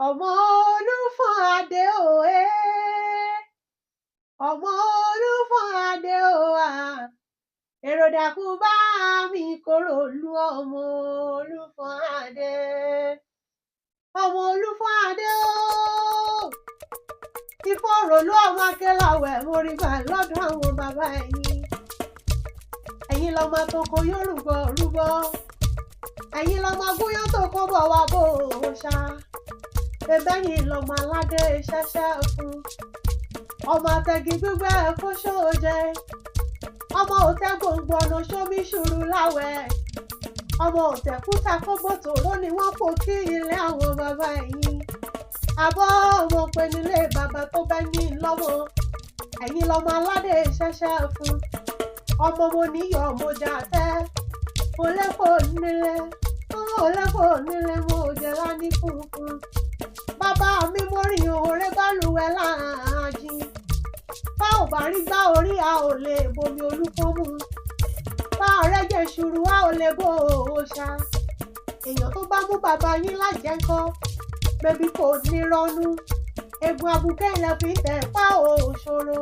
ọmọ Olúfọ̀n adé o ọmọ Olúfọ̀n adé o èrò dákun bá mi kóròlú ọmọ Olúfọ̀n adé ọmọ Olúfọ̀n adé o ìfọ̀rọ̀lú ọmọ akẹ́láwẹ̀ mo rí gbà lọ́dún àwọn bàbá ẹ̀yin lọ́mọ tó kó yórùbọ rúbọ ẹ̀yin lọ́mọ gúnyán tó kó bọ̀ wá bò ó ṣá bẹ́bẹ́yìn lọ́mọ aládé ṣẹ́ṣẹ́ fún ọmọ àtẹ̀gì gbígbẹ́ fóṣó jẹ ọmọ òtẹ́ gbòǹgbò ọ̀nà sómi ṣùrù láwẹ̀ ọmọ òtẹ́ kúta kóbòtò ló ní wọ́n kò kí ilé àwọn bàbá ẹ̀yin àbọ̀ ọmọ pé nílé bàbá tó bẹ́ yín lọ́mọ ẹ̀yin lọ́mọ aládé ṣẹ́ṣẹ́ fún ọmọ mo níyọ̀ mo jà tẹ́ mo lẹ́kọ̀ọ́ nílé mo jẹ́ lání funfun bàbá mi mo rìn òré bálùwẹ̀ láàjì bá ò bá rí gbá orí a ò lè bomi Olúfọ̀n mu bá ọ̀rẹ́jẹ̀ ṣùrù a ò lè bò ó ṣá èèyàn tó bá mú bàbá yín lájẹ́ ńkọ́ bébí kò ní rọ́nú egun abùkẹ́ ilẹ̀ fi tẹ̀ pa òṣòro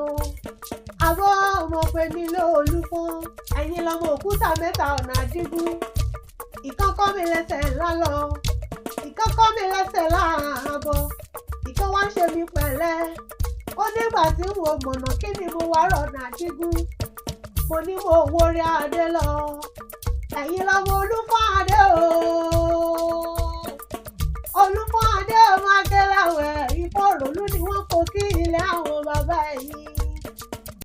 àbọ̀ ọmọ pé nílé Olúfọ̀n ẹ̀yin lọmọ òkúta mẹ́ta ọ̀nà àdígún ìkọ́kọ́ mi lẹ́sẹ̀ lálọ́ ìkọ́kọ́ mi lẹ́sẹ̀ láàbọ̀ ìkọ́ wá ṣe mí pẹ̀lẹ́ ó nígbà tí n ò mọ̀nà kí ni mo wá rọ̀nà àdígún mo ní mo wórí adé lọ ẹ̀yin lọmọ Olúfọ̀n adé o Olúfọ̀n adé ọmọ akẹ́láwẹ̀ ìfọ̀rọ̀lú ni wọ́n kó kí ilé àwọn bàbá ẹ̀yin.